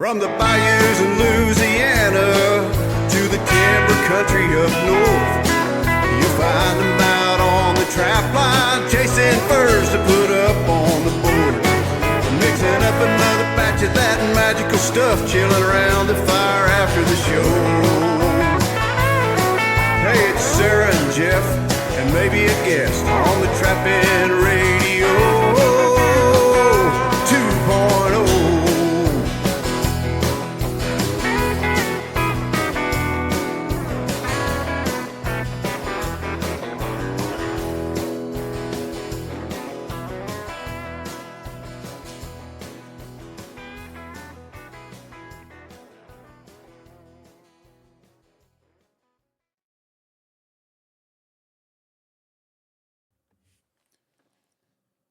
From the bayous in Louisiana to the timber country up north, you'll find them out on the trap line, chasing furs to put up on the board. Mixing up another batch of that magical stuff, chilling around the fire after the show. Hey, it's Sarah and Jeff, and maybe a guest on the Trapping Radio 2.0.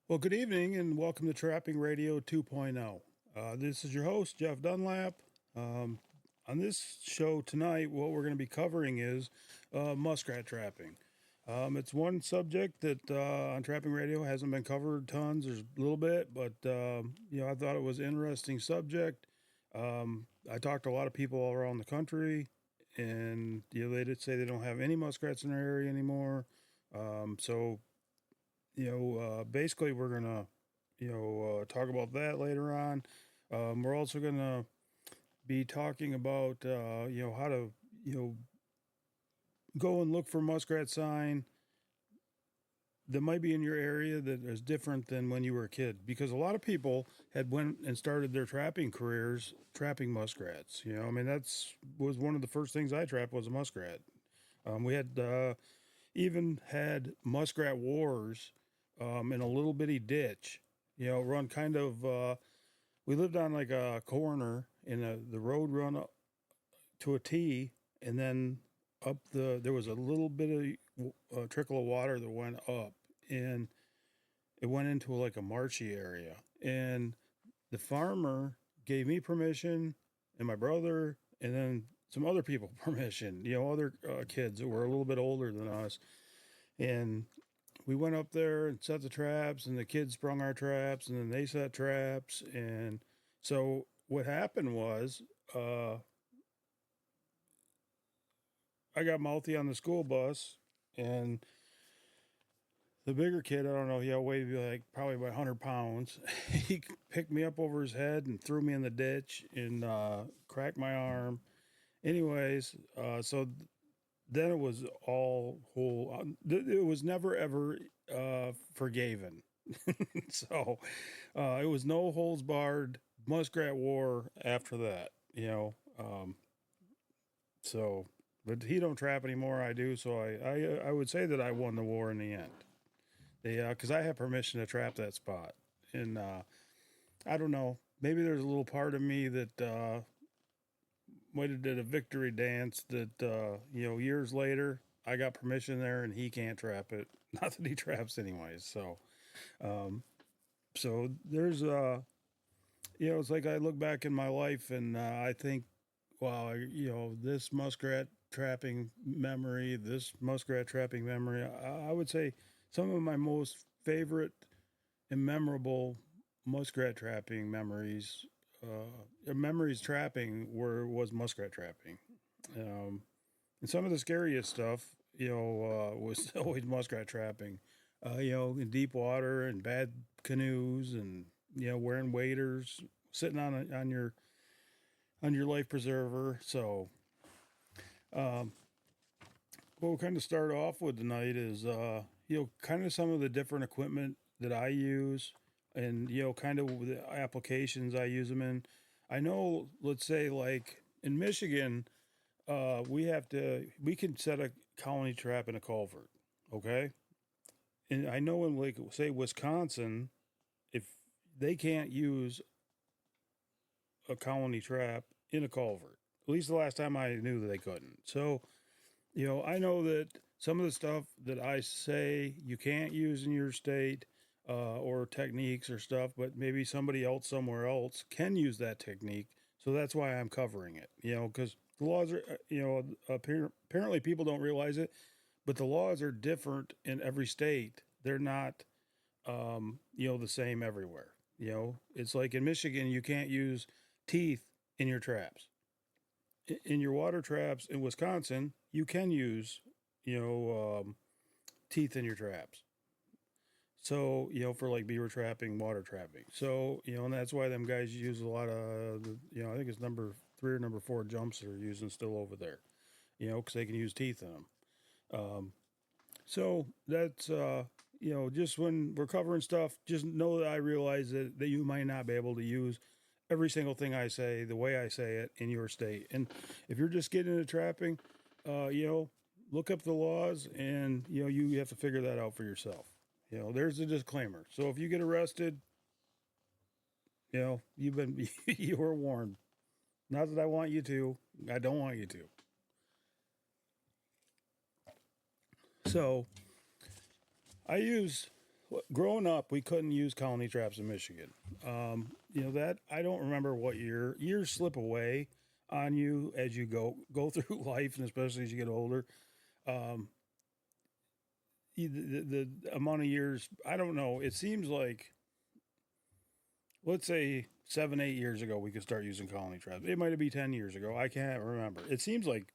Well, good evening and welcome to Trapping Radio 2.0. This is your host, Jeff Dunlap. On this show tonight, what we're going to be covering is muskrat trapping. It's one subject that on Trapping Radio hasn't been covered tons. There's a little bit, but I thought it was an interesting subject. I talked to a lot of people all around the country, and they did say they don't have any muskrats in their area anymore. Basically we're going to, talk about that later on. We're also going to be talking about, how to, go and look for muskrat sign that might be in your area that is different than when you were a kid, because a lot of people had went and started their trapping careers trapping muskrats. That's was one of the first things I trapped was a muskrat. We had, even had muskrat wars in a little bitty ditch, run kind of, we lived on like a corner and the road run up to a T, and then there was a little bit of trickle of water that went up, and it went into like a marshy area. And the farmer gave me permission and my brother, and then some other people permission, other kids that were a little bit older than us. And we went up there and set the traps, and the kids sprung our traps, and then they set traps. And so what happened was, I got mouthy on the school bus, and the bigger kid, I don't know, he weighed like probably about 100 pounds. He picked me up over his head and threw me in the ditch and cracked my arm. Anyways, so then it was all whole. It was never ever forgiven. So it was no holds barred muskrat war after that. So, but he don't trap anymore. I do. So I would say that I won the war in the end. Because I have permission to trap that spot, and I don't know. Maybe there's a little part of me that might have did a victory dance that, years later, I got permission there and he can't trap it. Not that he traps anyways. So there's, it's like I look back in my life and I think, wow, this muskrat trapping memory, I would say some of my most favorite and memorable muskrat trapping memories trapping was muskrat trapping. And some of the scariest stuff, was always muskrat trapping, in deep water and bad canoes and, wearing waders, sitting on your life preserver. So, what we'll kind of start off with tonight is, kind of some of the different equipment that I use, and kind of the applications I use them in. I know, let's say like in Michigan, we can set a colony trap in a culvert, okay? And I know in like say Wisconsin, if they can't use a colony trap in a culvert, at least the last time I knew that they couldn't. So, I know that some of the stuff that I say you can't use in your state, or techniques or stuff, but maybe somebody else somewhere else can use that technique. So that's why I'm covering it, because the laws are, apparently people don't realize it, but the laws are different in every state. They're not, the same everywhere. It's like in Michigan, you can't use teeth in your traps. In your water traps in Wisconsin, you can use, teeth in your traps. So, for like beaver trapping, water trapping. So, and that's why them guys use a lot of, I think it's number 3 or number 4 jumps they're using still over there, because they can use teeth in them. So that's, just when we're covering stuff, just know that I realize that you might not be able to use every single thing I say the way I say it in your state. And if you're just getting into trapping, look up the laws and, you have to figure that out for yourself. There's a disclaimer. So if you get arrested, you've been, you were warned. Not that I want you to, I don't want you to. So growing up, we couldn't use colony traps in Michigan. That I don't remember what years slip away on you as you go through life, and especially as you get older. The amount of years, I don't know. It seems like, let's say 7-8 years ago, we could start using colony traps. It might be 10 years ago. I can't remember. It seems like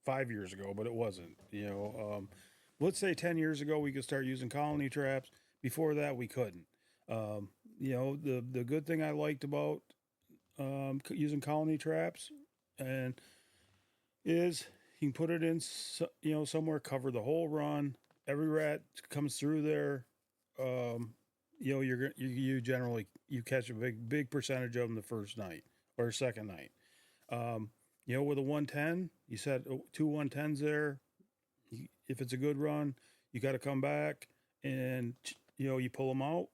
5 years ago, but it wasn't. Let's say 10 years ago, we could start using colony traps. Before that, we couldn't. The good thing I liked about using colony traps and is you can put it in, somewhere, cover the whole run. Every rat comes through there. You generally catch a big percentage of them the first night or second night. With a 110, you set 2 110s there. If it's a good run, you got to come back and, you pull them out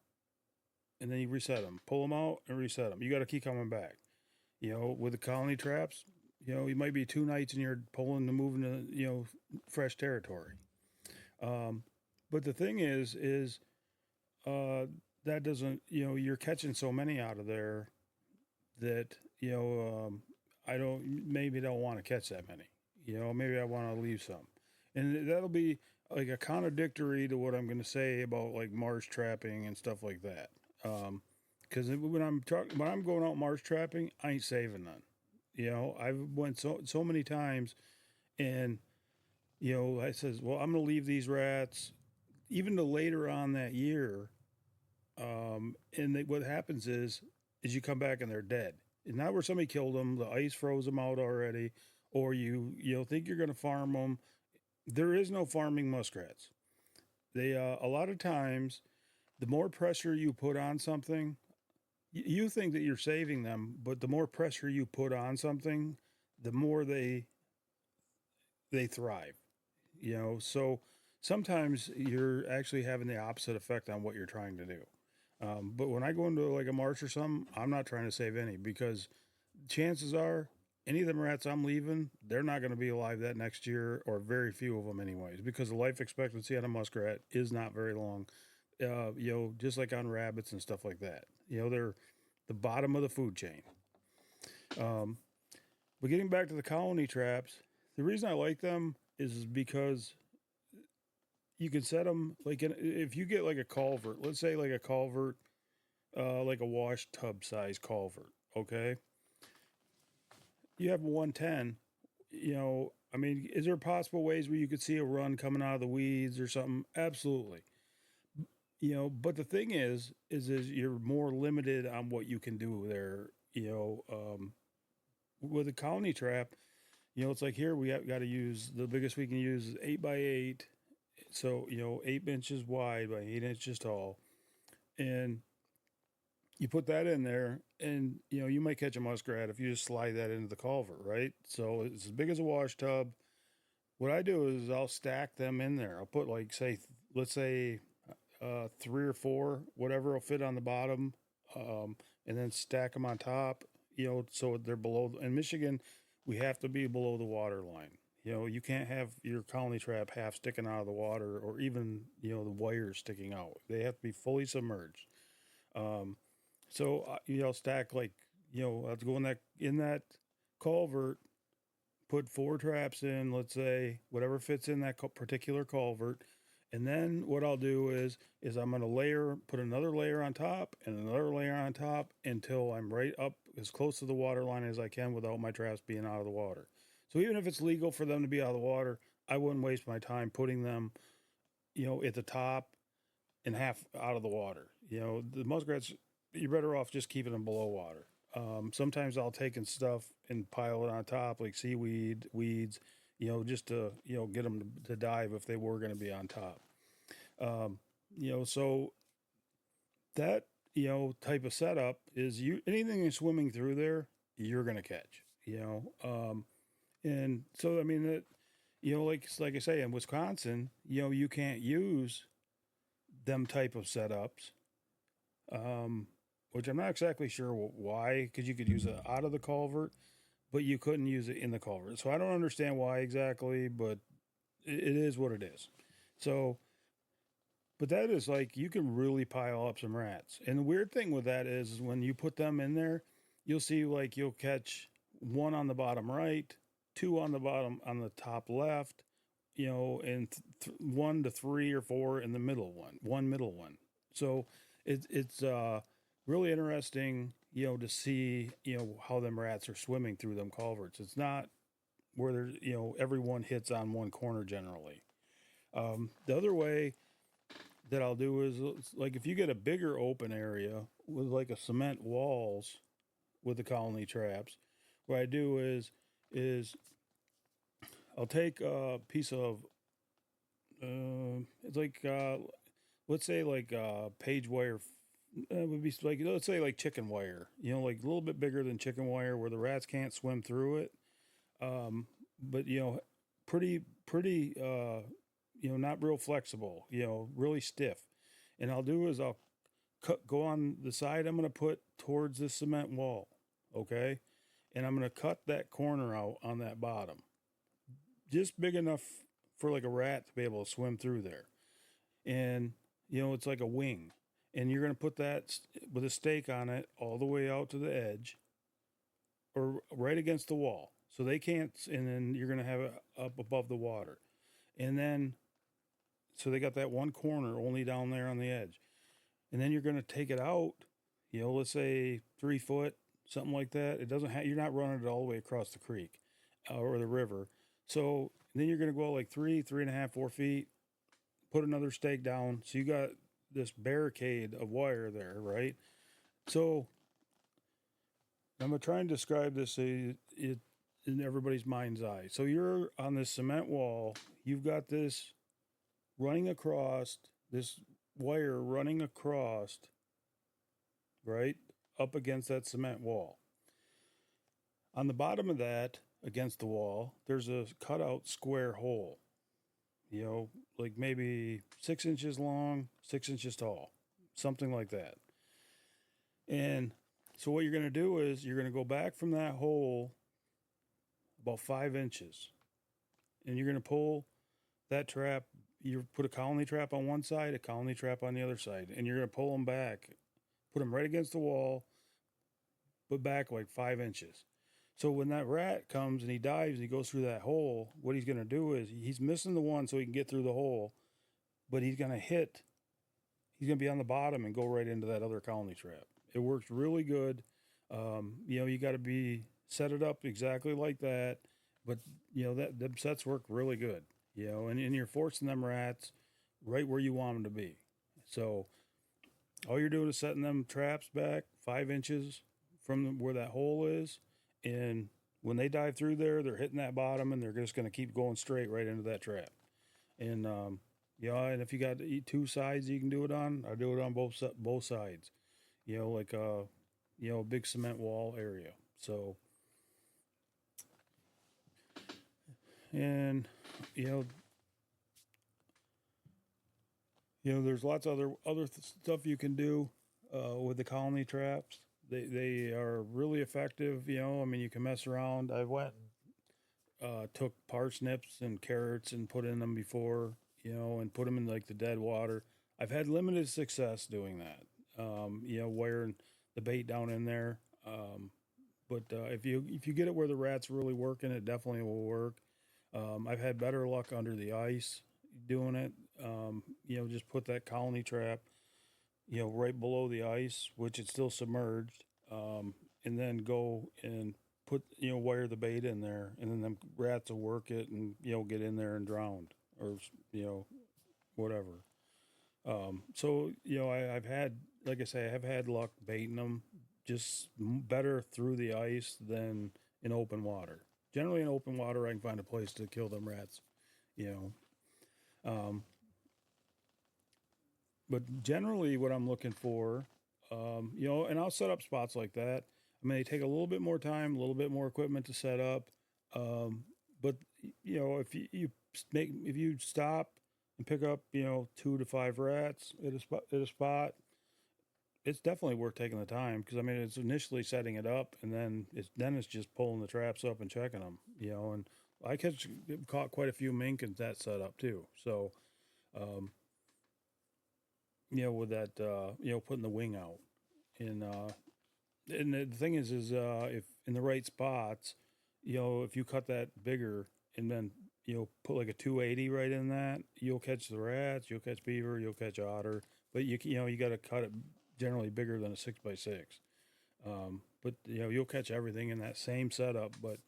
and then you reset them. Pull them out and reset them. You got to keep coming back. With the colony traps, you might be 2 nights and you're pulling and moving to, fresh territory. But the thing is that doesn't, you're catching so many out of there that, I don't want to catch that many. Maybe I want to leave some. And that'll be like a contradictory to what I'm going to say about like marsh trapping and stuff like that. Because when I'm going out marsh trapping, I ain't saving none. I've went so many times, and I says, well, I'm going to leave these rats, even to later on that year. What happens is you come back and they're dead. And not where somebody killed them, the ice froze them out already, or you think you're going to farm them. There is no farming muskrats. They a lot of times, the more pressure you put on something, you think that you're saving them, but the more pressure you put on something, the more they thrive. So sometimes you're actually having the opposite effect on what you're trying to do. But when I go into like a marsh or something, I'm not trying to save any, because chances are any of them rats I'm leaving, they're not going to be alive that next year, or very few of them anyways, because the life expectancy on a muskrat is not very long. Just like on rabbits and stuff like that. They're the bottom of the food chain. But getting back to the colony traps, the reason I like them is because you can set them if you get like a culvert, let's say like a culvert, like a wash tub size culvert. Okay. You have a 110, is there possible ways where you could see a run coming out of the weeds or something? Absolutely. But the thing is you're more limited on what you can do there. With a colony trap, it's like here we got to use, the biggest we can use is 8x8. So, 8 inches wide by 8 inches tall. And you put that in there and, you might catch a muskrat if you just slide that into the culvert, right? So it's as big as a wash tub. What I do is I'll stack them in there. I'll put let's say 3 or 4, whatever will fit on the bottom, and then stack them on top, so they're below. In Michigan, we have to be below the water line. You can't have your colony trap half sticking out of the water, or even, the wires sticking out. They have to be fully submerged. So I'll stack I'll have to go in that culvert, put 4 traps in, let's say, whatever fits in that particular culvert, And then what I'll do is I'm going to put another layer on top and another layer on top until I'm right up as close to the water line as I can without my traps being out of the water. So even if it's legal for them to be out of the water, I wouldn't waste my time putting them, at the top and half out of the water. The muskrats, you're better off just keeping them below water. Sometimes I'll take and stuff and pile it on top, like seaweed, weeds, just to, get them to dive if they were going to be on top. So that, type of setup is anything that's swimming through there, you're going to catch, and so, I mean, that, like I say, in Wisconsin, you can't use them type of setups, which I'm not exactly sure why, because you could use it out of the culvert, but you couldn't use it in the culvert. So I don't understand why exactly, but it is what it is. So, but that is like, you can really pile up some rats. And the weird thing with that is when you put them in there, you'll see like you'll catch one on the bottom right, two on the bottom, on the top left, and 1 to 3 or 4 in the one middle one. So it's really interesting, to see, how them rats are swimming through them culverts. It's not where there's, everyone hits on one corner generally. The other way that I'll do is, like, if you get a bigger open area with like a cement walls with the colony traps, what I do is I'll take a piece of it's like let's say like page wire. It would be like, let's say like chicken wire, like a little bit bigger than chicken wire where the rats can't swim through it. But pretty not real flexible, really stiff. And I'll do is I'll go on the side I'm going to put towards the cement wall, okay? And I'm going to cut that corner out on that bottom, just big enough for like a rat to be able to swim through there. And, it's like a wing. And you're going to put that with a stake on it all the way out to the edge or right against the wall. So they can't, and then you're going to have it up above the water. And then, so they got that one corner only down there on the edge. And then you're going to take it out, let's say 3 foot, something like that. It doesn't have, you're not running it all the way across the creek or the river. So then you're going to go like 3.5, 4 feet, put another stake down. So you got this barricade of wire there, right? So I'm going to try and describe this in everybody's mind's eye. So you're on this cement wall, you've got this running across, this wire running across, right, up against that cement wall. On the bottom of that, against the wall, there's a cutout square hole, like maybe 6 inches long, 6 inches tall, something like that. And so what you're going to do is you're going to go back from that hole about 5 inches, and you're going to pull that trap. You put a colony trap on one side, a colony trap on the other side, and you're going to pull them back, put them right against the wall, but back like 5 inches. So when that rat comes and he dives and he goes through that hole, what he's going to do is he's missing the one so he can get through the hole, but he's going to be on the bottom and go right into that other colony trap. It works really good. You got to set it up exactly like that, but the sets work really good, and you're forcing them rats right where you want them to be. So all you're doing is setting them traps back 5 inches from where that hole is. And when they dive through there, they're hitting that bottom and they're just going to keep going straight right into that trap. And, and if you got 2 sides you can do it on, I do it on both sides, like a big cement wall area. So, and, there's lots of other stuff you can do with the colony traps. They are really effective. You can mess around. I went took parsnips and carrots and put in them before, and put them in like the dead water. I've had limited success doing that. Wearing the bait down in there. But if you get it where the rat's really working, it definitely will work. I've had better luck under the ice doing it. just put that colony trap, right below the ice, which it's still submerged, and then go and put, wire the bait in there, and then them rats will work it and, get in there and drown or, whatever. I've had, like I say, I've had luck baiting them just better through the ice than in open water. Generally, in open water, I can find a place to kill them rats, But generally, what I'm looking for, and I'll set up spots like that. I mean, they take a little bit more time, a little bit more equipment to set up. But if you stop and pick up, 2 to 5 rats at a spot, it's definitely worth taking the time because I mean, it's initially setting it up, and then it's just pulling the traps up and checking them, And I caught quite a few mink in that setup too. So, with that, putting the wing out. And the thing is if in the right spots, if you cut that bigger and then, put like a 280 right in that, you'll catch the rats, you'll catch beaver, you'll catch otter, but you got to cut it generally bigger than a 6x6. But you'll catch everything in that same setup, but,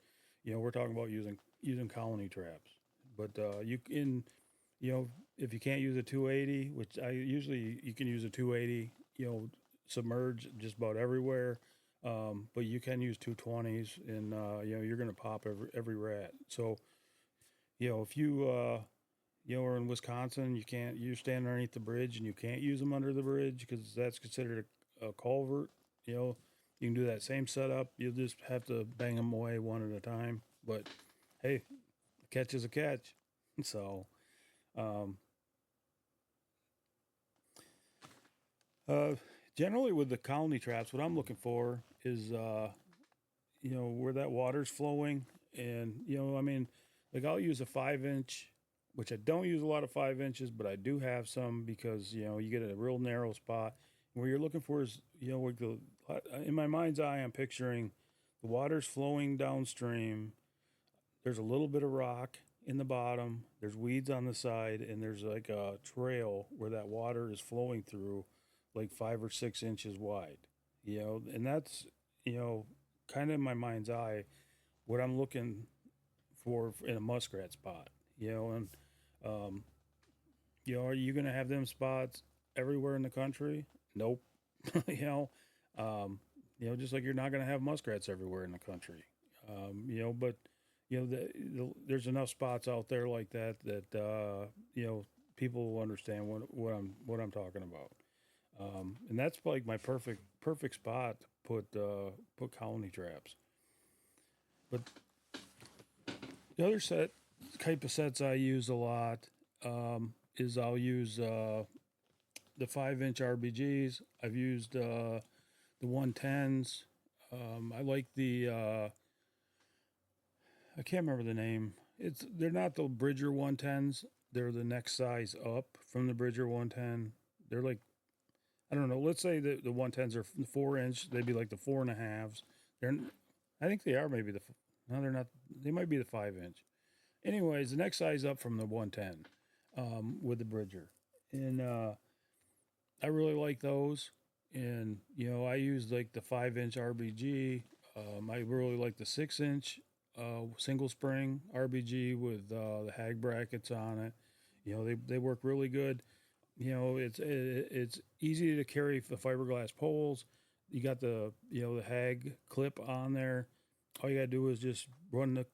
we're talking about using colony traps, but, if you can't use a 280, which you can use a 280, submerge just about everywhere. But you can use 220s and, you're going to pop every rat. So, if you, are in Wisconsin, you're standing underneath the bridge and you can't use them under the bridge because that's considered a culvert, you can do that same setup. You'll just have to bang them away one at a time. But hey, a catch is a catch. So, generally with the colony traps, what I'm looking for is, where that water's flowing. And, I mean, like I'll use a 5-inch, which I don't use a lot of 5 inches, but I do have some because, you get a real narrow spot. Where you're looking for is, in my mind's eye, I'm picturing the water's flowing downstream. There's a little bit of rock in the bottom. There's weeds on the side, and there's like a trail where that water is flowing through, like 5 or 6 inches wide. And that's, kind of in my mind's eye, what I'm looking for in a muskrat spot. And are you going to have them spots everywhere in the country? Nope. Just like you're not going to have muskrats everywhere in the country. But there's enough spots out there like that people will understand what I'm talking about. And that's like my perfect spot to put colony traps. But the other type of sets I use a lot is I'll use the 5-inch RBGs. I've used the 110s. I like the I can't remember the name. They're not the Bridger 110s. They're the next size up from the Bridger 110. They're like, I don't know. Let's say the 110s are 4-inch. They'd be like the 4.5s. I think they are maybe no, they're not. They might be the 5-inch. Anyways, the next size up from the 110 with the Bridger. And I really like those. And, I use like the 5-inch RBG. I really like the 6-inch single spring RBG with the hag brackets on it. They work really good. It's easy to carry the fiberglass poles. You got the hag clip on there. All you gotta do is just run the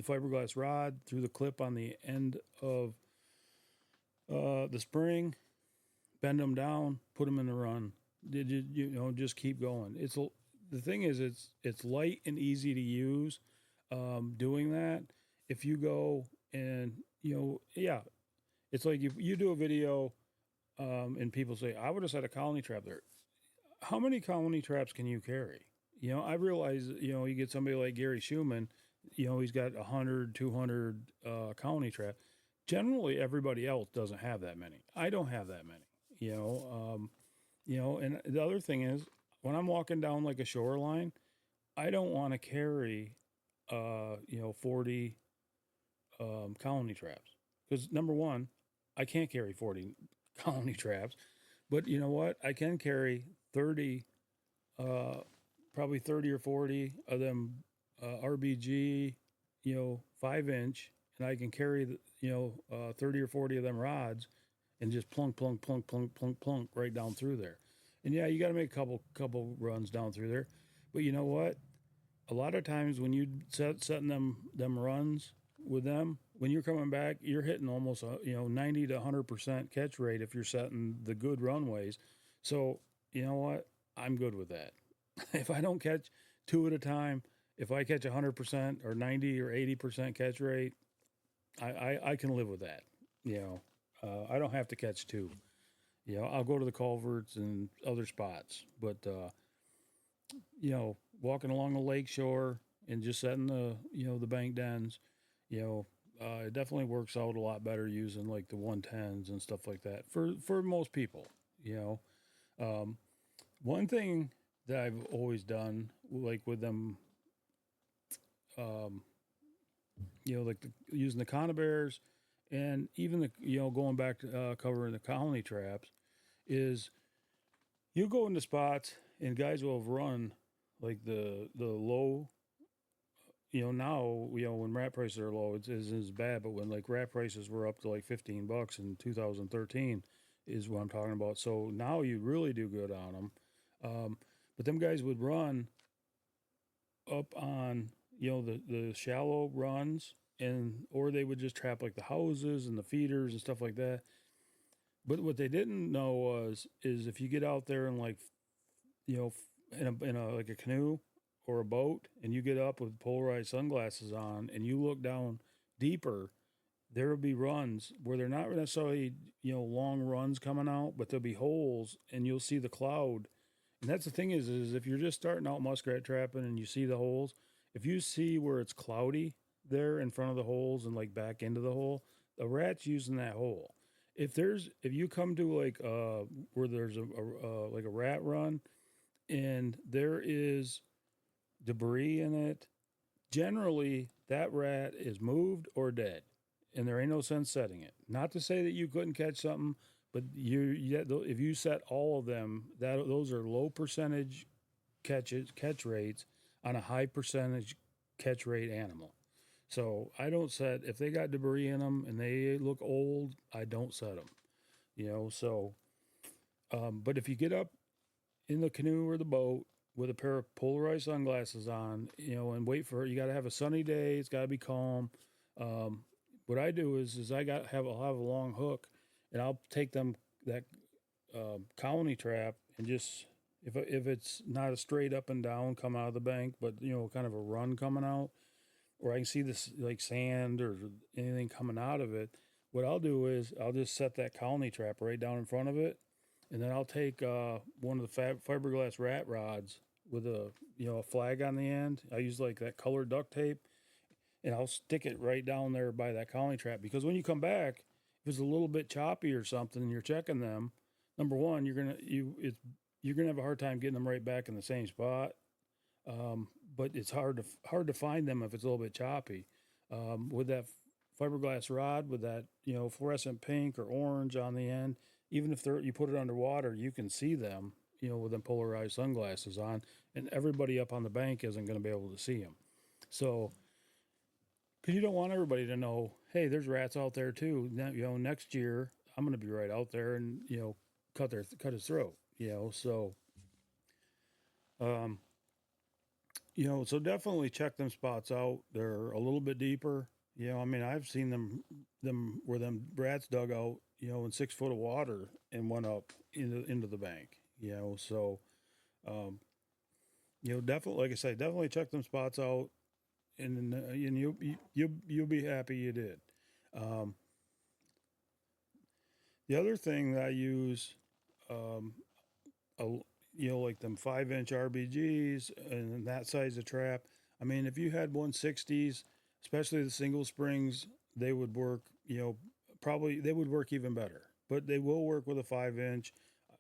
fiberglass rod through the clip on the end of the spring, bend them down, put them in the run. Just keep going. The thing is, it's light and easy to use. Doing that, if you go and it's like if you do a video, and people say, "I would have set a colony trap there." How many colony traps can you carry? I realize, you get somebody like Gary Schumann, he's got 100, 200 colony trap. Generally, everybody else doesn't have that many. I don't have that many. And the other thing is, when I'm walking down like a shoreline, I don't want to carry, 40 colony traps because number one, I can't carry 40 colony traps, but you know what? I can carry 30, probably 30 or 40 of them RBG, 5-inch, and I can carry 30 or 40 of them rods and just plunk, plunk, plunk, plunk, plunk, plunk right down through there. And yeah, you got to make a couple runs down through there, but you know what? A lot of times when you setting them runs with them, when you're coming back, you're hitting almost 90 to 100% catch rate if you're setting the good runways. So you know what? I'm good with that. If I don't catch two at a time, if I catch 100% or 90 or 80% catch rate, I can live with that. I don't have to catch two. I'll go to the culverts and other spots, but walking along the lake shore and just setting the bank dens, it definitely works out a lot better using like the 110s and stuff like that for most people. One thing that I've always done, like with them, like using the conibears and even going back to covering the colony traps, is you go into spots and guys will have run like the low. Now when rat prices are low, it isn't as bad. But when like rat prices were up to like $15 in 2013, is what I'm talking about. So now you really do good on them. But them guys would run up on the shallow runs, or they would just trap like the houses and the feeders and stuff like that. But what they didn't know is if you get out there and like in a like a canoe or a boat, and you get up with polarized sunglasses on and you look down deeper, there will be runs where they're not necessarily long runs coming out, but there'll be holes and you'll see the cloud. And that's the thing is if you're just starting out muskrat trapping and you see the holes, if you see where it's cloudy there in front of the holes and like back into the hole, the rat's using that hole. If you come to like where there's like a rat run and there is debris in it, generally that rat is moved or dead, and there ain't no sense setting it. Not to say that you couldn't catch something, but if you set all of them, those are low percentage catch rates on a high percentage catch rate animal. So I don't set, if they got debris in them and they look old, I don't set them. But if you get up in the canoe or the boat with a pair of polarized sunglasses on, and wait for it, you got to have a sunny day. It's got to be calm. What I do is I'll have a long hook, and I'll take that colony trap and just, if it's not a straight up and down come out of the bank, but kind of a run coming out, or I can see this like sand or anything coming out of it, what I'll do is I'll just set that colony trap right down in front of it, and then I'll take one of the fiberglass rat rods with a flag on the end. I use like that colored duct tape, and I'll stick it right down there by that colony trap, because when you come back, if it's a little bit choppy or something and you're checking them, number one, you're gonna have a hard time getting them right back in the same spot. But it's hard to find them if it's a little bit choppy. With that fiberglass rod with that fluorescent pink or orange on the end, even if you put it underwater, you can see them with them polarized sunglasses on, and everybody up on the bank isn't going to be able to see them. So, because you don't want everybody to know, hey, there's rats out there too. Now, next year I'm going to be right out there and cut his throat. So. So definitely check them spots out. They're a little bit deeper. I've seen them where them rats dug out, in 6 foot of water and went up into the bank. So, definitely, like I say, definitely check them spots out, and you'll be happy you did. The other thing that I use, like them 5-inch RBGs and that size of trap. If you had 160s, especially the single springs, they would work, probably they would work even better, but they will work with a 5-inch.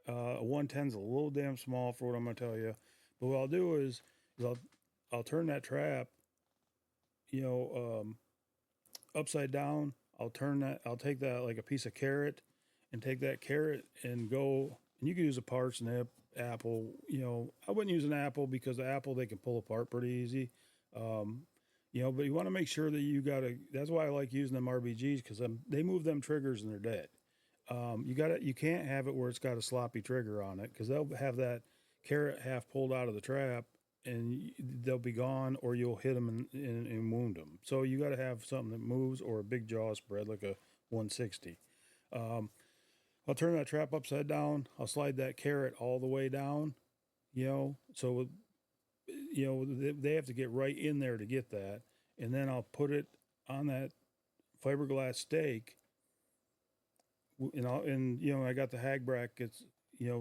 A 110's a little damn small for what I'm going to tell you. But what I'll do is I'll turn that trap, upside down. I'll take that like a piece of carrot and take that carrot and go, and you can use a parsnip, apple. I wouldn't use an apple because the apple they can pull apart pretty easy. Um, but you want to make sure that that's why I like using them RBGs because they move them triggers and they're dead. You can't have it where it's got a sloppy trigger on it because they'll have that carrot half pulled out of the trap and they'll be gone, or you'll hit them and wound them. So you got to have something that moves, or a big jaw spread like a 160. Um, I'll turn that trap upside down. I'll slide that carrot all the way down. So they have to get right in there to get that, and then I'll put it on that fiberglass stake. And I got the hag brackets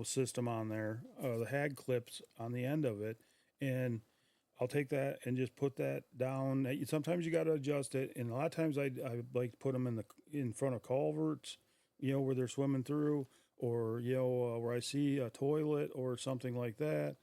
system on there, the hag clips on the end of it, and I'll take that and just put that down. Sometimes you got to adjust it, and a lot of times I like to put them in front of culverts, where they're swimming through, or where I see a toilet or something like that,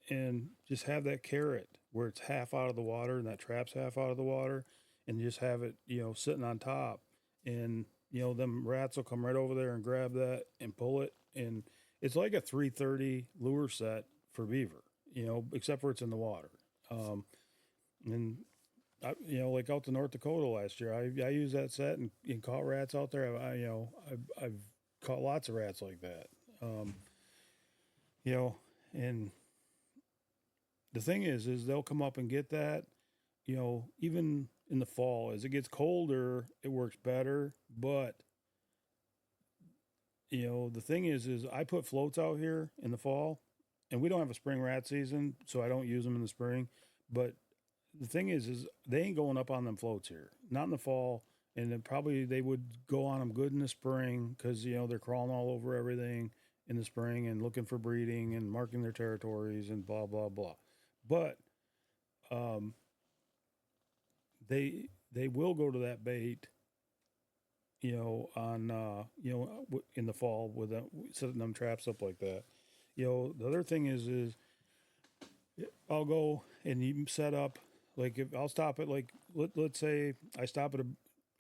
and just have that carrot where it's half out of the water and that trap's half out of the water, and just have it sitting on top, and them rats will come right over there and grab that and pull it, and it's like a 330 lure set for beaver, except for it's in the water. And like out to North Dakota last year, I used that set and caught rats out there. I've caught lots of rats like that. And the thing is they'll come up and get that, even in the fall. As it gets colder, it works better. But, the thing is I put floats out here in the fall, and we don't have a spring rat season, so I don't use them in the spring. But the thing is they ain't going up on them floats here, not in the fall. And then probably they would go on them good in the spring because, they're crawling all over everything in the spring and looking for breeding and marking their territories and blah, blah, blah. But they will go to that bait, on in the fall with them, setting them traps up like that. The other thing is I'll go and you set up, like if I'll stop at, like let's say I stop at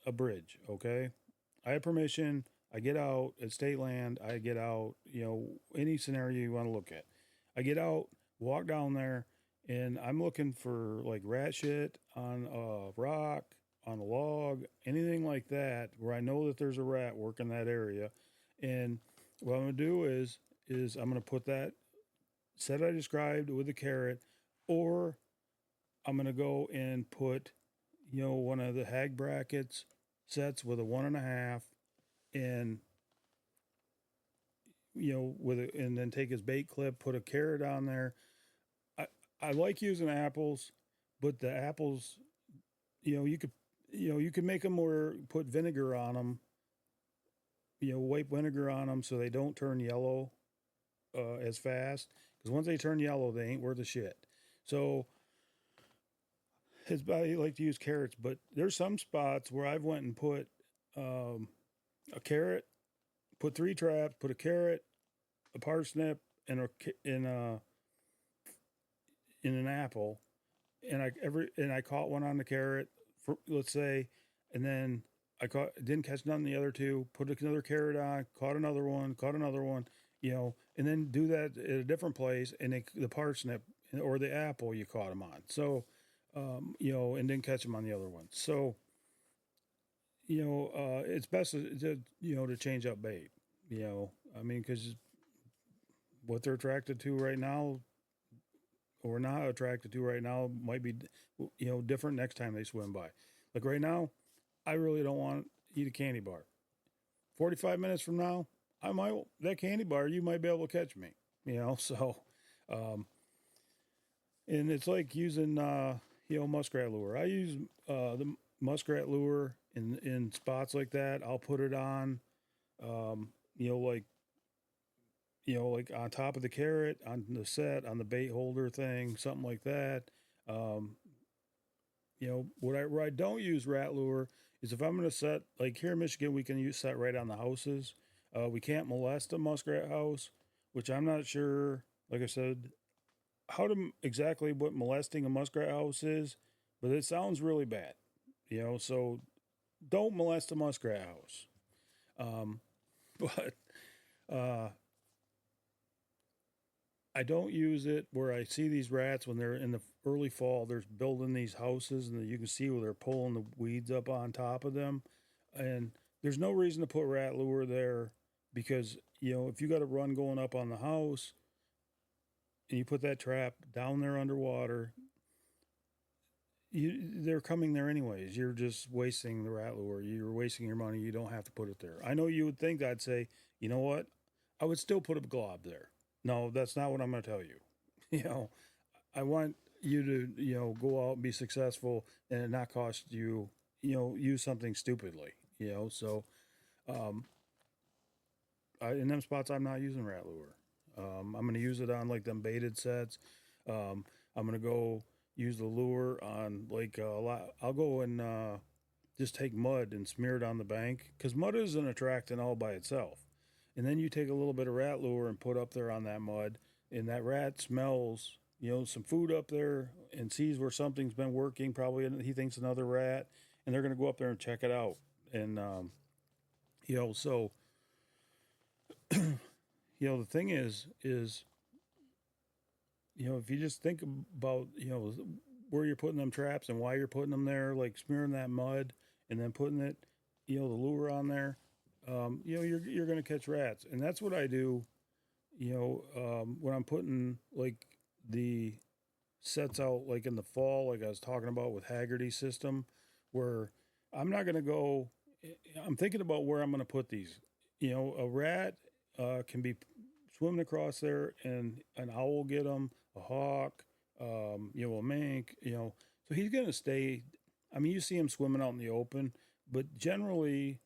a bridge. Okay, I have permission. I get out at state land. I get out. Any scenario you want to look at, I get out, walk down there, and I'm looking for like rat shit on a rock, on a log, anything like that where I know that there's a rat working that area. And what I'm gonna do is I'm gonna put that set I described with the carrot, or I'm gonna go and put one of the hag brackets sets with a 1.5, and and then take his bait clip, put a carrot on there. I like using apples, but the apples, you could make them or put vinegar on them, wipe vinegar on them so they don't turn yellow as fast. Because once they turn yellow, they ain't worth a shit. So I like to use carrots, but there's some spots where I've went and put a carrot, put 3 traps, put a carrot, a parsnip, and in an apple, and I caught one on the carrot, for, let's say, and then didn't catch none of the other 2. Put another carrot on, caught another one, and then do that at a different place, and the parsnip or the apple you caught them on. So, and didn't catch them on the other one. So, it's best to change up bait. Because what they're attracted to right now, or not attracted to right now, might be different next time they swim by. Like right now, I really don't want to eat a candy bar. 45 minutes from now, that candy bar, you might be able to catch me. So and it's like using muskrat lure. I use the muskrat lure in spots like that. I'll put it on like on top of the carrot, on the set, on the bait holder thing, something like that. Where I don't use rat lure is if I'm going to set, like here in Michigan, we can use set right on the houses. We can't molest a muskrat house, which I'm not sure, like I said, exactly what molesting a muskrat house is, but it sounds really bad. So don't molest a muskrat house. But I don't use it where I see these rats when they're in the early fall. They're building these houses, and you can see where they're pulling the weeds up on top of them. And there's no reason to put rat lure there because if you got a run going up on the house and you put that trap down there underwater, they're coming there anyways. You're just wasting the rat lure. You're wasting your money. You don't have to put it there. I know you would think I'd say, you know what? I would still put a glob there. No, that's not what I'm going to tell you. I want you to, go out and be successful and it not cost you, use something stupidly, So, in them spots, I'm not using rat lure. I'm going to use it on like them baited sets. I'm going to go use the lure on like a lot. I'll go and just take mud and smear it on the bank because mud is an attractant all by itself. And then you take a little bit of rat lure and put up there on that mud, and that rat smells, some food up there and sees where something's been working. Probably he thinks another rat, and they're going to go up there and check it out. And so the thing is, if you just think about, where you're putting them traps and why you're putting them there, like smearing that mud and then putting it, the lure on there, you're going to catch rats. And that's what I do, when I'm putting like the sets out, like in the fall, like I was talking about with Haggerty's system, where I'm not going to go, I'm thinking about where I'm going to put these. A rat can be swimming across there and an owl will get them, a hawk, a mink, so he's going to stay. I mean, you see him swimming out in the open, but generally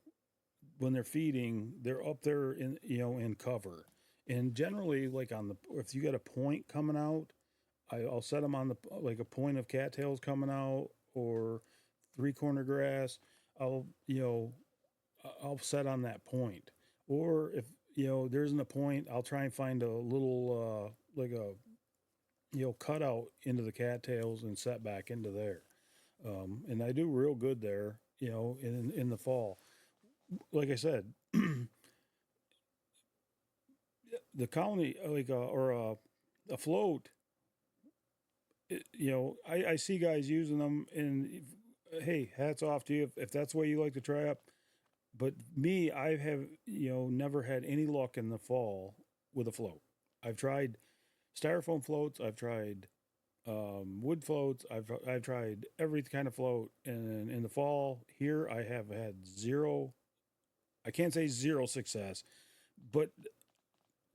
when they're feeding, they're up there in cover. And generally, like if you got a point coming out, I'll set them on like a point of cattails coming out or 3-corner grass. I'll set on that point. Or if, there isn't a point, I'll try and find a little, like a, cutout into the cattails and set back into there. And I do real good there, in the fall. Like I said, the colony, like, or a float, I see guys using them, and hey, hats off to you if that's the way you like to trap. But me, I have, never had any luck in the fall with a float. I've tried styrofoam floats. I've tried wood floats. I've tried every kind of float. And in the fall here, I have had zero. I can't say zero success, but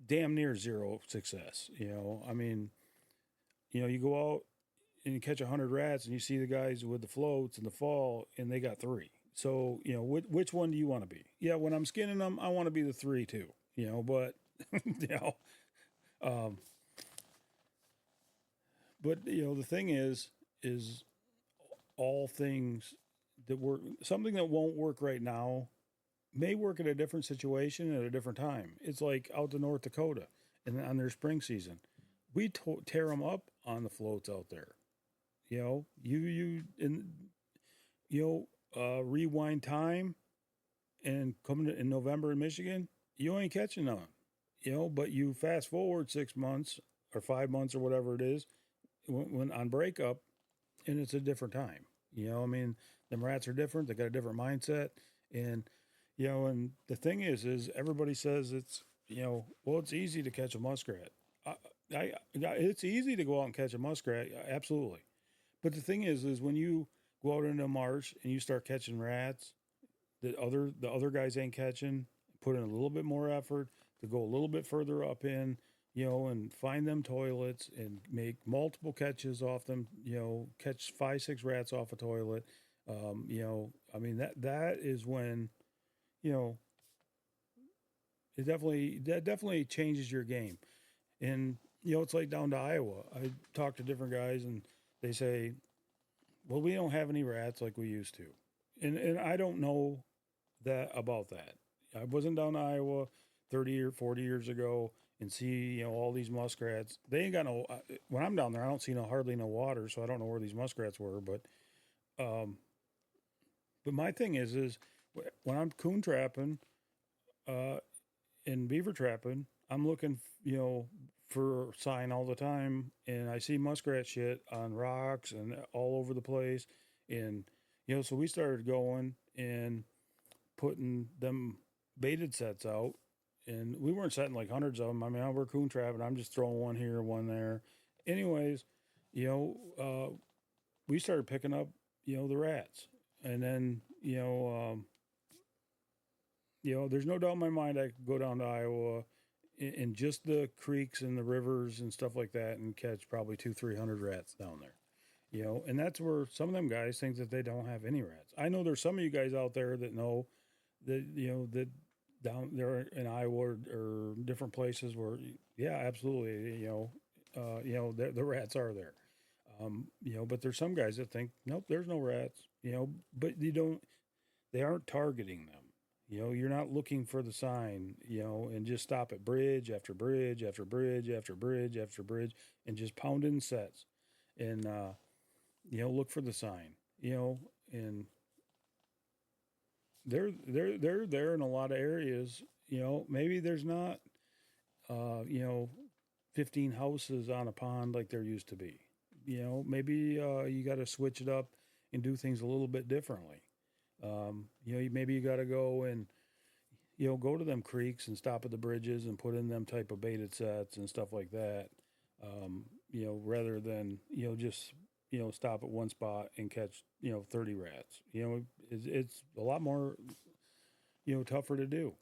damn near zero success. I mean, you go out and you catch 100 rats and you see the guys with the floats in the fall and they got 3. So, which one do you want to be? Yeah, when I'm skinning them, I want to be the 3 too, but, but, the thing is all things that work, something that won't work right now may work in a different situation at a different time. It's like out to North Dakota and on their spring season, we tear them up on the floats out there. Rewind time and coming in November in Michigan, you ain't catching none, but you fast forward 6 months or 5 months or whatever it is when on breakup, and it's a different time. I mean, them rats are different. They got a different mindset. And, and the thing is everybody says it's, well, it's easy to catch a muskrat. It's easy to go out and catch a muskrat. Absolutely. But the thing is when you go out into a marsh and you start catching rats that the other guys ain't catching, put in a little bit more effort to go a little bit further up in, and find them toilets and make multiple catches off them, catch 5-6 rats off a toilet. I mean, that is when, that definitely changes your game. And, it's like down to Iowa. I talk to different guys and they say, well, we don't have any rats like we used to. And I don't know about that. I wasn't down to Iowa 30 or 40 years ago and see, all these muskrats. They ain't got no, when I'm down there, I don't see hardly no water. So I don't know where these muskrats were, but, But my thing is when I'm coon trapping, and beaver trapping, I'm looking, for sign all the time, and I see muskrat shit on rocks and all over the place, and so we started going and putting them baited sets out, and we weren't setting like hundreds of them. I mean, we're coon trapping. I'm just throwing one here, one there. Anyways, we started picking up, the rats, and then there's no doubt in my mind I could go down to Iowa in just the creeks and the rivers and stuff like that and catch probably 200-300 rats down there. And that's where some of them guys think that they don't have any rats. I know there's some of you guys out there that know that, that down there in Iowa or different places where, yeah, absolutely, the rats are there. But there's some guys that think, nope, there's no rats, but they aren't targeting them. You're not looking for the sign, and just stop at bridge after bridge after bridge after bridge after bridge and just pound in sets and, look for the sign, and they're there in a lot of areas, maybe there's not, 15 houses on a pond like there used to be, maybe, you got to switch it up and do things a little bit differently. Maybe you got to go and, go to them creeks and stop at the bridges and put in them type of baited sets and stuff like that. Rather than, just, stop at one spot and catch, 30 rats, it's a lot more, tougher to do,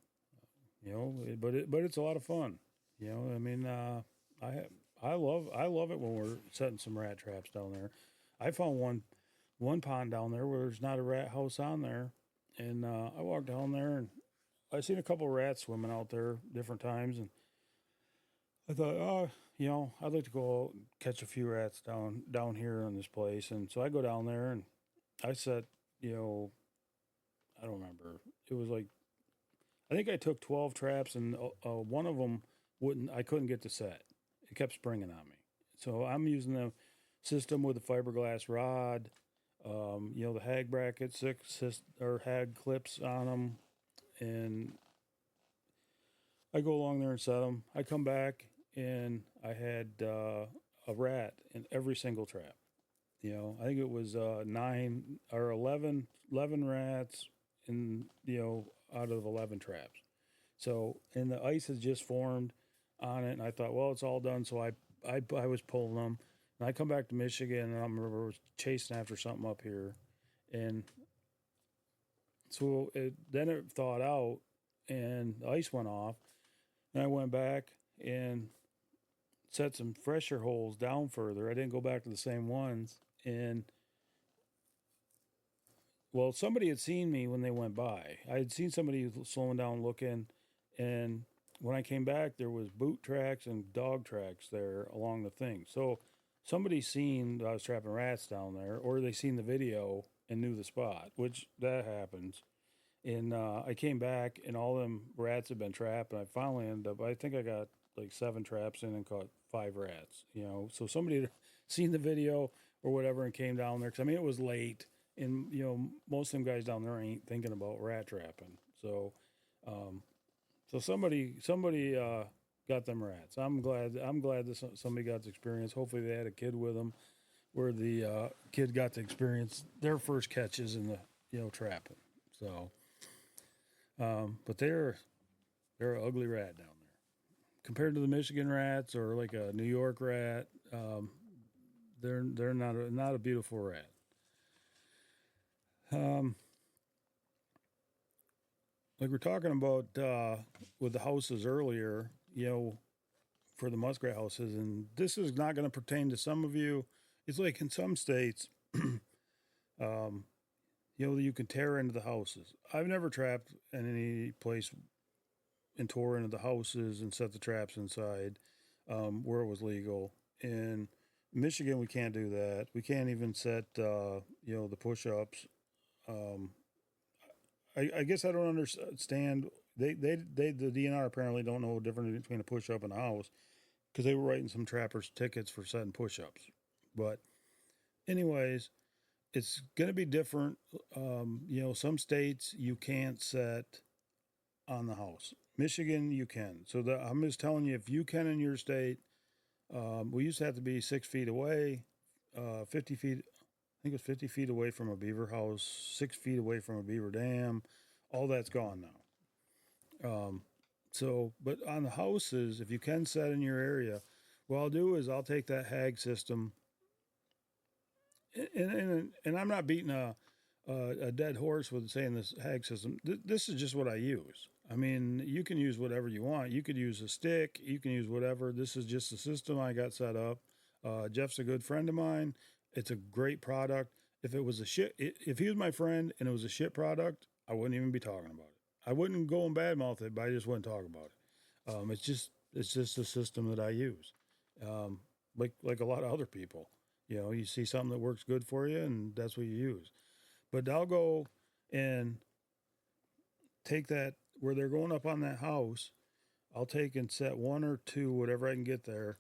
but it's a lot of fun. I mean, I love it when we're setting some rat traps down there. I found one pond down there where there's not a rat house on there. And I walked down there and I seen a couple of rats swimming out there different times. And I thought, oh, I'd like to go out and catch a few rats down here in this place. And so I go down there and I set, I don't remember. It was like, I think I took 12 traps and one of them I couldn't get to set. It kept springing on me. So I'm using the system with the fiberglass rod. The hag brackets, or hag clips on them, and I go along there and set them. I come back and I had a rat in every single trap. I think it was 9 or 11 rats in out of 11 traps. So and the ice has just formed on it, and I thought, well, it's all done. So I was pulling them. And I come back to Michigan, and I remember chasing after something up here, and so then it thawed out, and the ice went off, and I went back and set some fresher holes down further. I didn't go back to the same ones, and well, somebody had seen me when they went by. I had seen somebody slowing down looking, and when I came back, there was boot tracks and dog tracks there along the thing. So somebody seen I was trapping rats down there, or they seen the video and knew the spot, which that happens. And I came back, and all them rats had been trapped, and I finally ended up, I think I got like 7 traps in and caught 5 rats, So somebody had seen the video or whatever and came down there, because, I mean, it was late, and, most of them guys down there ain't thinking about rat trapping. So, so somebody got them rats. I'm glad that somebody got the experience. Hopefully they had a kid with them, where the kid got to experience their first catches in the trapping. So, but they're an ugly rat down there compared to the Michigan rats or like a New York rat. They're not a beautiful rat. Like we're talking about with the houses earlier, for the muskrat houses, and this is not going to pertain to some of you. It's like in some states, you can tear into the houses. I've never trapped in any place and tore into the houses and set the traps inside where it was legal. In Michigan, we can't do that. We can't even set, the push-ups. I guess I don't understand. The DNR apparently don't know the difference between a push-up and a house, because they were writing some trappers tickets for setting push-ups. But anyways, it's going to be different. You know, some states you can't set on the house. Michigan, you can. So I'm just telling you, if you can in your state, we used to have to be 6 feet away, 50 feet. I think it was 50 feet away from a beaver house, 6 feet away from a beaver dam. All that's gone now. So, but on the houses, if you can set in your area, what I'll do is I'll take that hag system, and I'm not beating a dead horse with saying this hag system. This is just what I use. I mean, you can use whatever you want. You could use a stick. You can use whatever. This is just the system I got set up. Jeff's a good friend of mine. It's a great product. If it was a shit, if he was my friend and it was a shit product, I wouldn't even be talking about it. I wouldn't go and badmouth it, but I just wouldn't talk about it. It's just a system that I use, like a lot of other people. You know, you see something that works good for you, and that's what you use. But I'll go and take that where they're going up on that house. I'll take and set one or two, whatever I can get there.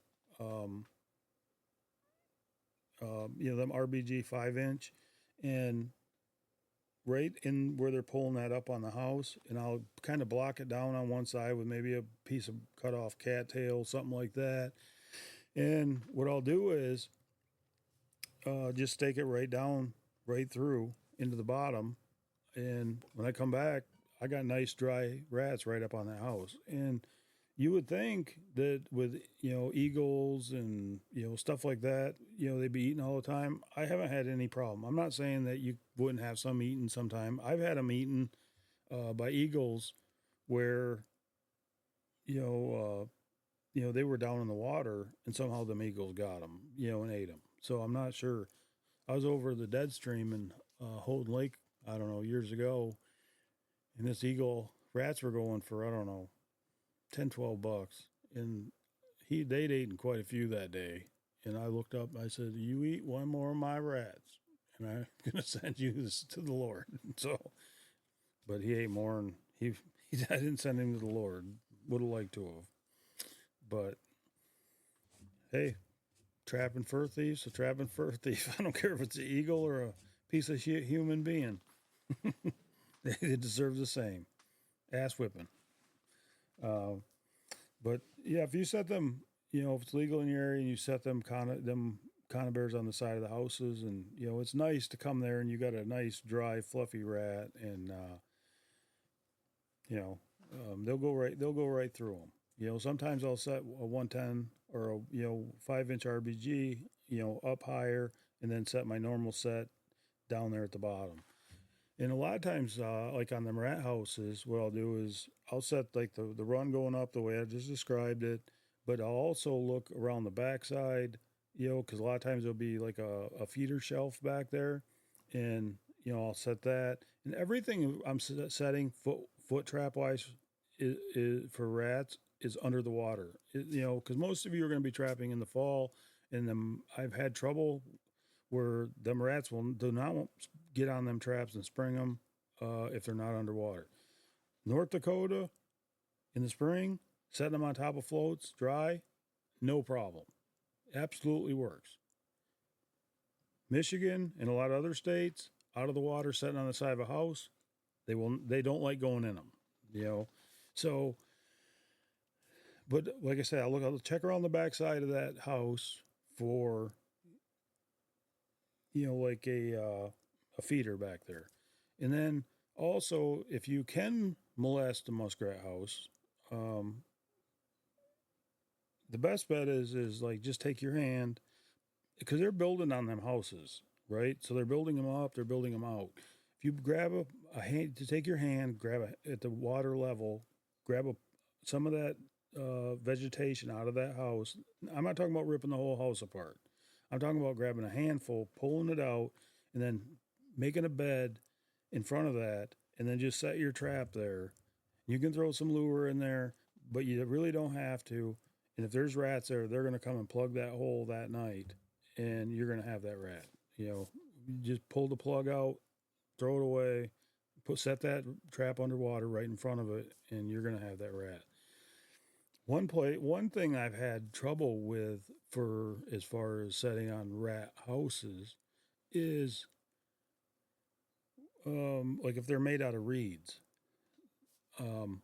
You know, them RBG 5-inch, and right in where they're pulling that up on the house, and I'll kind of block it down on one side with maybe a piece of cut off cattail, something like that. And what I'll do is just stake it right down, right through into the bottom. And when I come back, I got nice dry rats right up on that house. And you would think that with, you know, eagles and, you know, stuff like that, you know, they'd be eating all the time. I haven't had any problem. I'm not saying that you wouldn't have some eaten sometime. I've had them eaten by eagles where, you know, they were down in the water and somehow them eagles got them, you know, and ate them. So I'm not sure. I was over the dead stream in Holden Lake, I don't know, years ago, and this eagle rats were going for, I don't know, 10, 12 bucks. And they'd eaten quite a few that day. And I looked up, I said, "You eat one more of my rats, and I'm going to send you this to the Lord." So, but he ate more, and I didn't send him to the Lord. Would have liked to have. But hey, trapping fur thieves, a trapping fur thief. I don't care if it's an eagle or a piece of shit human being. They deserve the same. Ass whipping. But yeah, if you set them, you know, if it's legal in your area and you set them conibears on the side of the houses, and you know, it's nice to come there and you got a nice dry fluffy rat, and you know, they'll go right through them. You know, sometimes I'll set a 110 or a, you know, 5-inch RBG, you know, up higher, and then set my normal set down there at the bottom. And a lot of times, like on them rat houses, what I'll do is I'll set like the run going up the way I just described it, but I'll also look around the backside, you know, because a lot of times there'll be like a feeder shelf back there, and you know, I'll set that, and everything I'm setting foot trap wise is for rats is under the water. You know, because most of you are going to be trapping in the fall, and then I've had trouble where them rats do not get on them traps and spring them if they're not underwater. North Dakota, in the spring, setting them on top of floats, dry, no problem. Absolutely works. Michigan and a lot of other states, out of the water, sitting on the side of a house, they don't like going in them, you know. So, but like I said, I'll check around the backside of that house for, you know, like a feeder back there. And then also, if you can molest a muskrat house, the best bet is like just take your hand, because they're building on them houses, right? So they're building them up, they're building them out. If you grab a hand, to take your hand, at the water level, grab some of that vegetation out of that house. I'm not talking about ripping the whole house apart. I'm talking about grabbing a handful, pulling it out, and then making a bed in front of that, and then just set your trap there. You can throw some lure in there, but you really don't have to. And if there's rats there, they're going to come and plug that hole that night, and you're going to have that rat. You know, you just pull the plug out, throw it away, set that trap underwater right in front of it, and you're going to have that rat. One thing I've had trouble with for as far as setting on rat houses is like if they're made out of reeds. Um,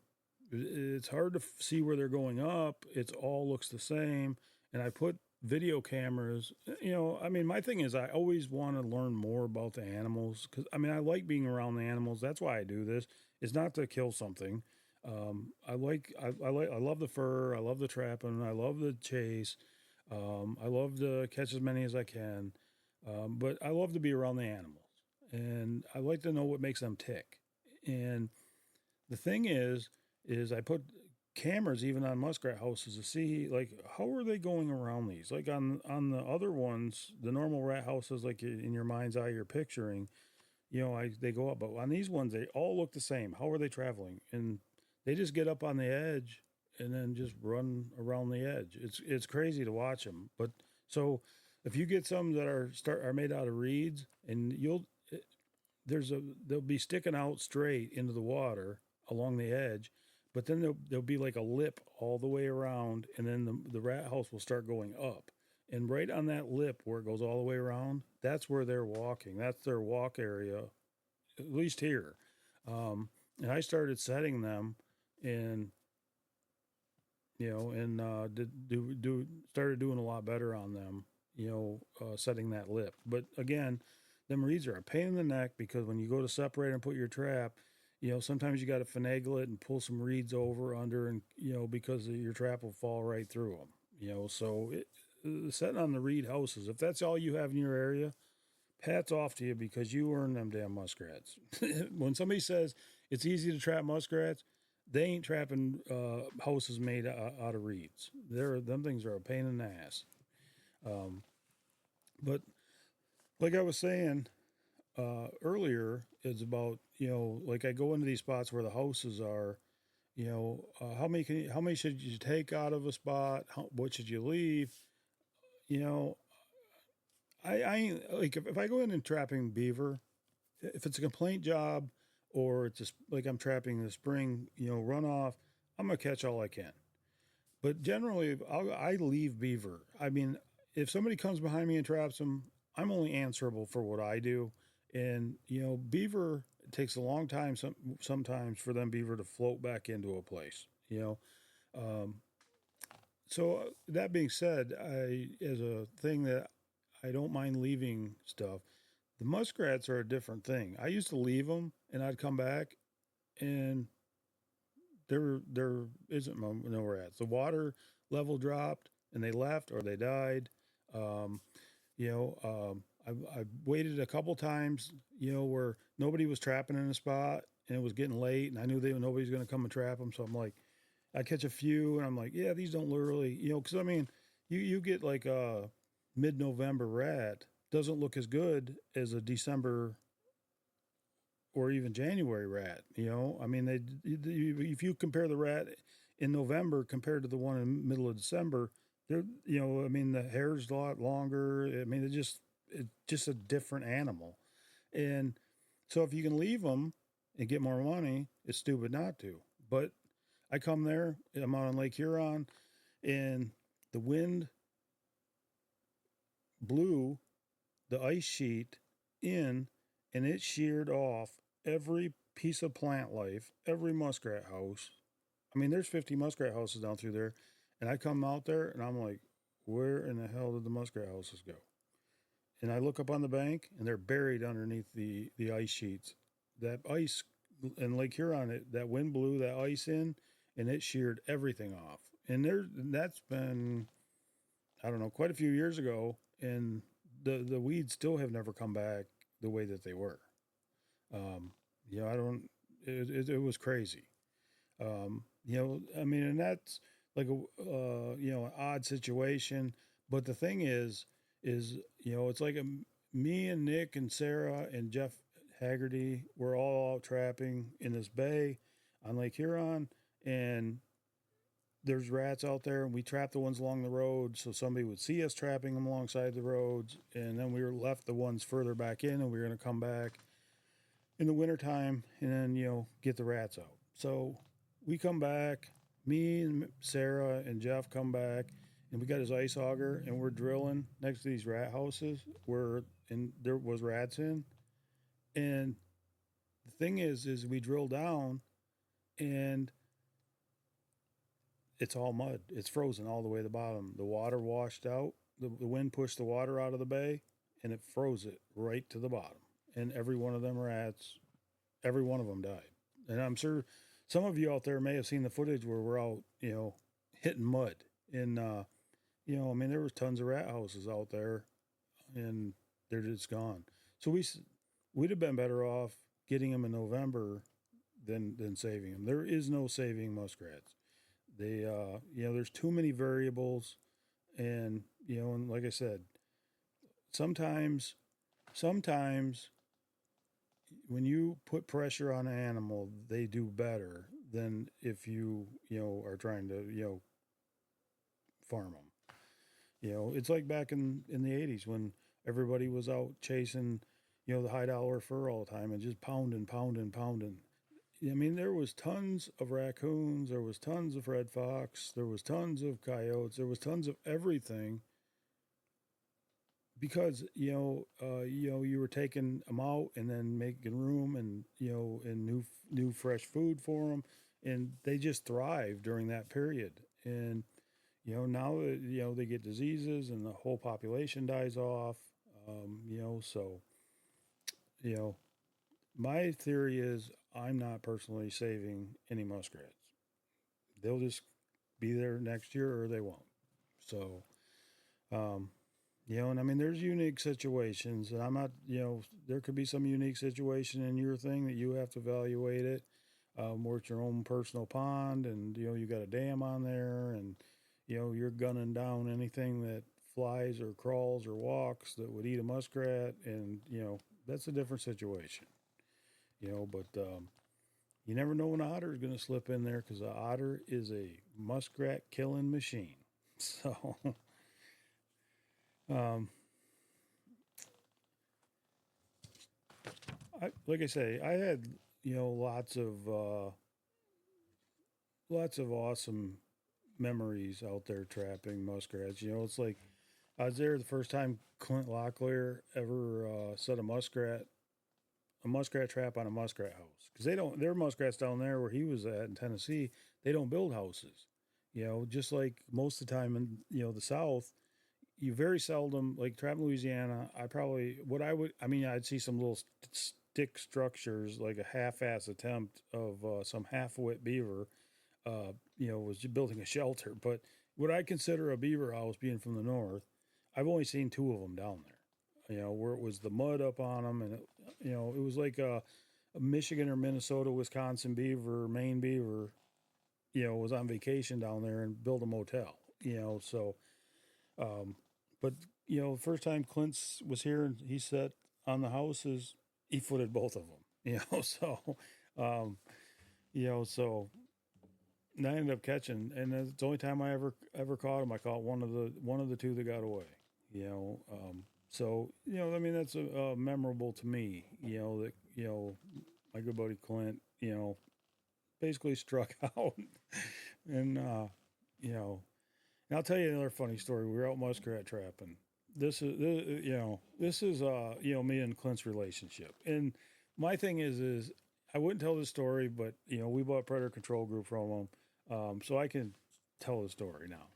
it's hard to see where they're going up. It's all looks the same. And I put video cameras. I mean, my thing is I always want to learn more about the animals because I mean I like being around the animals. That's why I do this. It's not to kill something. I love the fur. I love the trapping. I love the chase. I love to catch as many as I can. But I love to be around the animals, and I like to know what makes them tick. And the thing is I put cameras even on muskrat houses to see like how are they going around these. Like on the other ones, the normal rat houses, like in your mind's eye, you're picturing. They go up, but on these ones, they all look the same. How are they traveling? And they just get up on the edge and then just run around the edge. It's crazy to watch them. But so if you get some that are made out of reeds, and they'll be sticking out straight into the water along the edge, but then there'll be like a lip all the way around, and then the rat house will start going up. And right on that lip where it goes all the way around, that's where they're walking. That's their walk area, at least here. And I started setting them, and started doing a lot better on them. Setting that lip. But again, them reeds are a pain in the neck because when you go to separate and put your trap, sometimes you got to finagle it and pull some reeds over under, and because your trap will fall right through them. Setting on the reed houses, if that's all you have in your area, hats off to you because you earn them damn muskrats. When somebody says it's easy to trap muskrats, they ain't trapping houses made out of reeds. Them things are a pain in the ass. But like I was saying earlier, it's about like I go into these spots where the houses are. How many should you take out of a spot? What should you leave? You know, I like if I go in and trapping beaver, if it's a complaint job or it's just like I'm trapping the spring, runoff, I'm gonna catch all I can. But generally, I leave beaver. I mean, if somebody comes behind me and traps them, I'm only answerable for what I do. And beaver, it takes a long time sometimes for them beaver to float back into a place. Um, so that being said, I as a thing that I don't mind leaving stuff. The muskrats are a different thing. I used to leave them, and I'd come back, and there isn't no rats. The water level dropped, and they left or they died. Um, I waited a couple times, where nobody was trapping in a spot, and it was getting late, and I knew nobody's going to come and trap them. So I'm like, I catch a few, and I'm like, yeah, these don't really, because I mean, you get like a mid-November rat doesn't look as good as a December or even January rat. I mean, if you compare the rat in November compared to the one in the middle of December, they're I mean, the hair's a lot longer. I mean, it's just a different animal, and so if you can leave them and get more money, it's stupid not to. But I come there, I'm out on Lake Huron, and the wind blew the ice sheet in, and it sheared off every piece of plant life, every muskrat house. I mean, there's 50 muskrat houses down through there, and I come out there and I'm like, where in the hell did the muskrat houses go? And I look up on the bank, and they're buried underneath the ice sheets. That ice in Lake Huron, that wind blew that ice in, and it sheared everything off. And that's been, I don't know, quite a few years ago, and the weeds still have never come back the way that they were. I don't. It was crazy. I mean, and that's like an odd situation. But the thing is it's like me and Nick and Sarah and Jeff Haggerty, we're all out trapping in this bay on Lake Huron, and there's rats out there, and we trap the ones along the road so somebody would see us trapping them alongside the roads, and then we were left the ones further back in, and we were going to come back in the wintertime and then get the rats out. So we come back, me and Sarah and Jeff come back, and we got his ice auger, and we're drilling next to these rat houses where there was rats in, and the thing is we drill down and it's all mud. It's frozen all the way to the bottom. The water washed out. The wind pushed the water out of the bay and it froze it right to the bottom. And every one of them rats, every one of them died. And I'm sure some of you out there may have seen the footage where we're out, hitting mud. And, I mean, there was tons of rat houses out there and they're just gone. So we'd have been better off getting them in November than saving them. There is no saving muskrats. They, there's too many variables. And, and like I said, sometimes when you put pressure on an animal, they do better than if you are trying to, farm them. It's like back in the 80s when everybody was out chasing, the high dollar fur all the time and just pounding. I mean, there was tons of raccoons, there was tons of red fox, there was tons of coyotes, there was tons of everything because you were taking them out and then making room and and new fresh food for them, and they just thrived during that period. And now that they get diseases and the whole population dies off, so my theory is I'm not personally saving any muskrats. They'll just be there next year or they won't. So, and I mean, there's unique situations, and I'm not, there could be some unique situation in your thing that you have to evaluate it. Where it's your own personal pond, and you got a dam on there, and you're gunning down anything that flies or crawls or walks that would eat a muskrat, and that's a different situation. But you never know when an otter is going to slip in there because an otter is a muskrat killing machine. So, like I say, I had lots of awesome memories out there trapping muskrats. It's like I was there the first time Clint Locklear ever set a muskrat trap on a muskrat house, because there are muskrats down there where he was at in Tennessee. They don't build houses, just like most of the time in the South. You very seldom, like trapping Louisiana. I'd see some little stick structures, like a half-ass attempt of some half-wit beaver, was just building a shelter. But what I consider a beaver house, being from the north, I've only seen two of them down there. Where it was the mud up on them, and it was like a Michigan or Minnesota, Wisconsin beaver, Maine beaver, was on vacation down there and built a motel. So, but first time Clint was here and he set on the houses, he footed both of them. So, so. And I ended up catching, and it's the only time I ever caught him. I caught one of the two that got away. So I mean, that's a memorable to me. That my good buddy Clint, basically struck out, and and I'll tell you another funny story. We were out muskrat trapping. This is me and Clint's relationship, and my thing is I wouldn't tell this story, but we bought Predator Control Group from him. So I can tell the story now.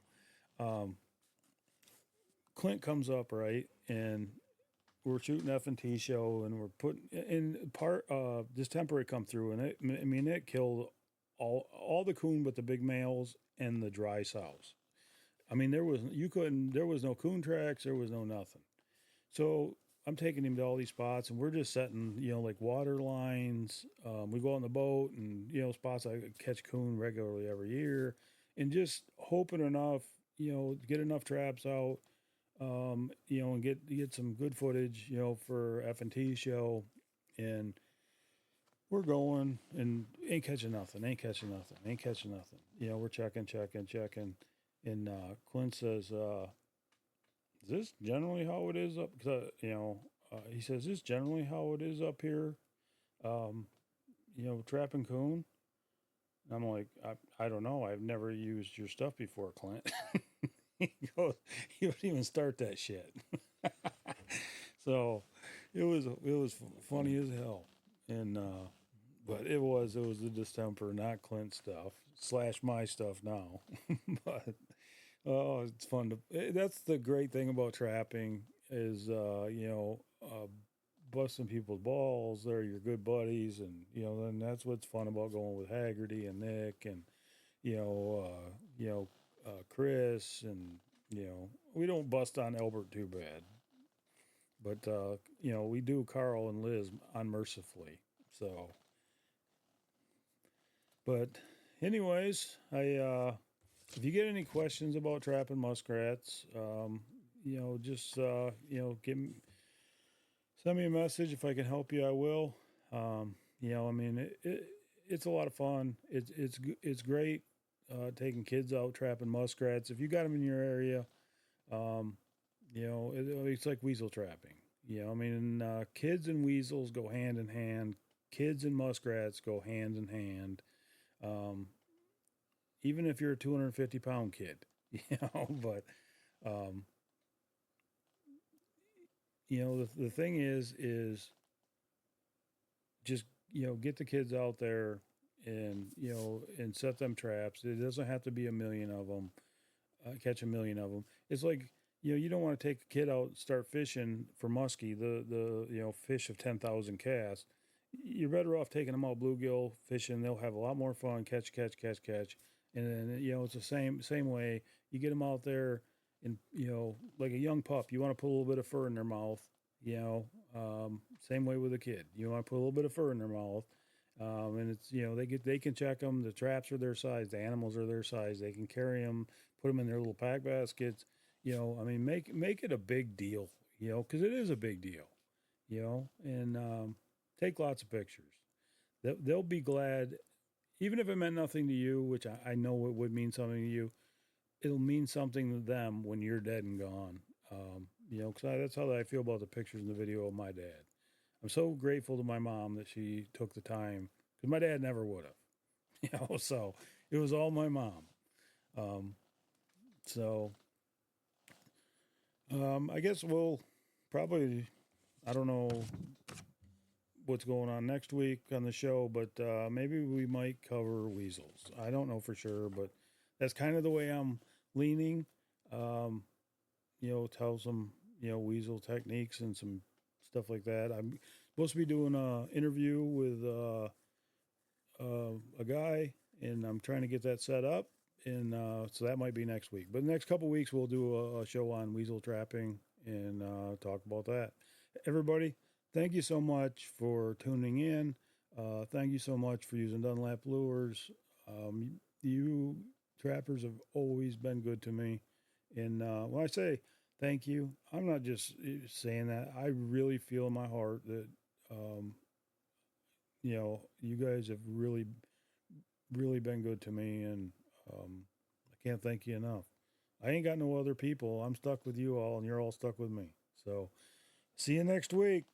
Clint comes up, right, and we're shooting F&T show, and we're putting in distemper come through, and it killed all the coon but the big males and the dry sows. I mean, there was no coon tracks, there was no nothing. So I'm taking him to all these spots, and we're just setting, like water lines. We go out on the boat, and spots I catch coon regularly every year, and just hoping enough, get enough traps out, and get some good footage, for F&T show, and we're going and ain't catching nothing. We're checking, and Clint says, is this generally how it is up? He says, is this generally how it is up here? Trapping coon. And I'm like, I don't know. I've never used your stuff before, Clint. He goes, you don't even start that shit. So it was funny as hell. And but it was the distemper, not Clint stuff / my stuff now. But oh, it's fun to. That's the great thing about trapping is busting people's balls. They're your good buddies, and then that's what's fun about going with Haggerty and Nick and Chris, and we don't bust on Albert too bad, but we do Carl and Liz unmercifully. So, but anyways, if you get any questions about trapping muskrats, just send me a message. If I can help you, I will. It's a lot of fun. It's great taking kids out trapping muskrats. If you got them in your area, it's like weasel trapping. Kids and weasels go hand in hand. Kids and muskrats go hand in hand. Even if you're a 250-pound kid, but the thing is just get the kids out there and and set them traps. It doesn't have to be a million of them. Catch a million of them. It's like you don't want to take a kid out and start fishing for muskie, the fish of 10,000 casts. You're better off taking them out bluegill fishing. They'll have a lot more fun. Catch. And then it's the same way. You get them out there, and like a young pup, you want to put a little bit of fur in their mouth. Same way with a kid. You want to put a little bit of fur in their mouth, and it's they can check them. The traps are their size. The animals are their size. They can carry them. Put them in their little pack baskets. Make it a big deal. Because it is a big deal. And take lots of pictures. They'll be glad. Even if it meant nothing to you, which I know it would mean something to you, it'll mean something to them when you're dead and gone. Because that's how I feel about the pictures and the video of my dad. I'm so grateful to my mom that she took the time, because my dad never would have. So it was all my mom. I guess we'll probably, I don't know what's going on next week on the show, but maybe we might cover weasels. I don't know for sure, but that's kind of the way I'm leaning. Tell some weasel techniques and some stuff like that. I'm supposed to be doing an interview with a guy, and I'm trying to get that set up, and so that might be next week. But the next couple weeks we'll do a show on weasel trapping and talk about that. Everybody, thank you so much for tuning in. Thank you so much for using Dunlap Lures. You trappers have always been good to me. And when I say thank you, I'm not just saying that. I really feel in my heart that, you guys have really, really been good to me. And I can't thank you enough. I ain't got no other people. I'm stuck with you all, and you're all stuck with me. So see you next week.